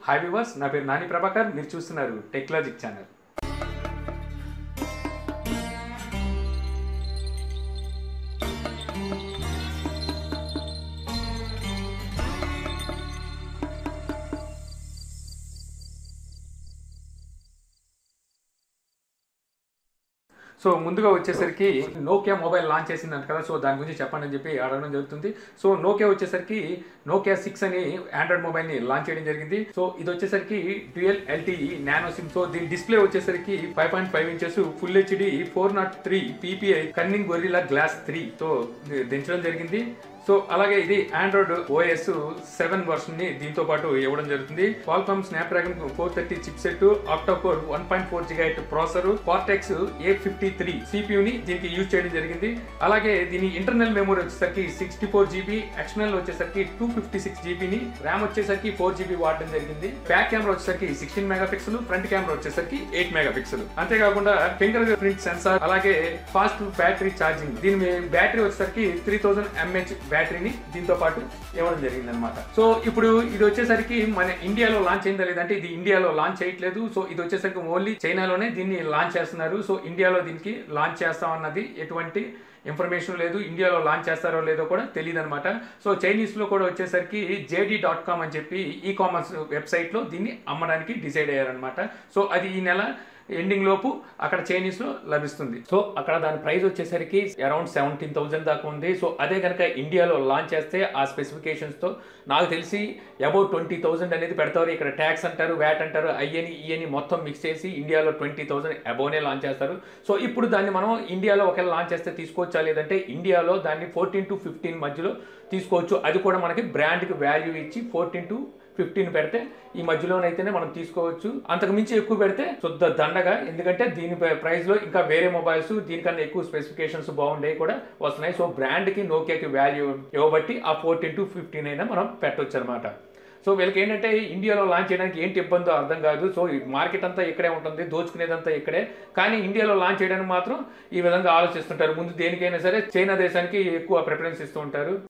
Hi viewers, నా పేరు నాని ప్రభాకర్. మీరు చూస్తున్నారు టెక్లాజిక్ ఛానల్. సో ముందుగా వచ్చేసరికి నోకియా మొబైల్ లాంచ్ చేసిందంట కదా. సో దాని గురించి చెప్పండి అని చెప్పి అడగడం జరుగుతుంది. సో నోకియా వచ్చేసరికి నోకియా 6 అని ఆండ్రాయిడ్ మొబైల్ ని లాంచ్ చేయడం జరిగింది. సో ఇది వచ్చేసరికి dual LTE nano SIM. So దీని డిస్ప్లే వచ్చేసరికి 5.5 inches full HD 403 PPI Corning Gorilla glass 3 తో దించడం జరిగింది. సో అలాగే ఇది ఆండ్రాయిడ్ OS 7 వర్షన్ ని దీంతో పాటు ఇవ్వడం జరుగుతుంది. Qualcomm Snapdragon 430 chipset, octa-core 1.4 GHz processor, cortex A53 CPU ని దీనికి యూజ్ చేయడం జరిగింది. అలాగే దీని ఇంటర్నల్ మెమరీ వచ్చేసరికి 64 GB, ఎక్స్టర్నల్ వచ్చేసరికి 256 GB ని, ర్యామ్ వచ్చేసరికి 4 GB వాడడం జరిగింది. బ్యాక్ కెమెరా వచ్చేసరికి 16 మెగాపిక్సెల్, ఫ్రంట్ కెమెరా వచ్చేసరికి 8 మెగాపిక్సెల్. అంతేకాకుండా ఫింగర్ ప్రింట్ సెన్సార్, అలాగే ఫాస్ట్ బ్యాటరీ ఛార్జింగ్. దీని బ్యాటరీ వచ్చేసరికి 3000 mAh బ్యాటరీని దీంతో పాటు ఇవ్వడం జరిగింది అనమాట. సో ఇప్పుడు ఇది వచ్చేసరికి మన ఇండియాలో లాంచ్ అయిందా లేదంటే ఇది ఇండియాలో లాంచ్ చేయట్లేదు. సో ఇది వచ్చేసరికి ఓన్లీ చైనాలోనే దీన్ని లాంచ్ చేస్తున్నారు. సో ఇండియాలో దీనికి లాంచ్ చేస్తామన్నది ఎటువంటి ఇన్ఫర్మేషన్ లేదు. ఇండియాలో లాంచ్ చేస్తారో లేదో కూడా తెలియదు అనమాట. సో చైనీస్ లో కూడా వచ్చేసరికి JD.com అని చెప్పి ఈ కామర్స్ వెబ్సైట్ లో దీన్ని అమ్మడానికి డిసైడ్ అయ్యారనమాట. సో అది ఈ నెల ఎండింగ్ లోపు అక్కడ చైనీస్ లో లభిస్తుంది. సో అక్కడ దాని ప్రైస్ వచ్చేసరికి అరౌండ్ 17,000 దాకా ఉంది. సో అదే కనుక ఇండియాలో లాంచ్ చేస్తే ఆ స్పెసిఫికేషన్స్ తో నాకు తెలిసి అబౌట్ 20,000 అనేది పెడతారు. ఇక్కడ ట్యాక్స్ అంటారు, వ్యాట్ అంటారు, INE మొత్తం మిక్స్ చేసి ఇండియాలో 20,000 అబోనే లాంచ్ చేస్తారు. సో ఇప్పుడు దాన్ని మనం ఇండియాలో ఒకవేళ లాంచ్ చేస్తే తీసుకోవచ్చా లేదంటే ఇండియాలో దాన్ని 14 to 15 మధ్యలో తీసుకోవచ్చు. అది కూడా మనకి బ్రాండ్కి వాల్యూ ఇచ్చి 14 to 15 పెడితే ఈ మధ్యలోనైతేనే మనం తీసుకోవచ్చు. అంతకు మించి ఎక్కువ పెడితే శుద్ధ దండగా, ఎందుకంటే దీని ప్రైస్ లో ఇంకా వేరే మొబైల్స్ దీనికన్నా ఎక్కువ స్పెసిఫికేషన్స్ బాగుండేవి కూడా వస్తున్నాయి. సో బ్రాండ్ కి నోకియాకి వాల్యూ ఇవ్వబట్టి ఆ 14 to 15 అయినా మనం పెట్టవచ్చు అనమాట. సో వీళ్ళకి ఏంటంటే ఇండియాలో లాంచ్ చేయడానికి ఏంటి ఇబ్బందో అర్థం కాదు. సో మార్కెట్ అంతా ఇక్కడే ఉంటుంది, దోచుకునేదంతా ఇక్కడే. కానీ ఇండియాలో లాంచ్ చేయడానికి మాత్రం ఈ విధంగా ఆలోచిస్తుంటారు. ముందు దేనికైనా సరే చైనా దేశానికి ఎక్కువ ప్రిఫరెన్స్ ఇస్తూ ఉంటారు.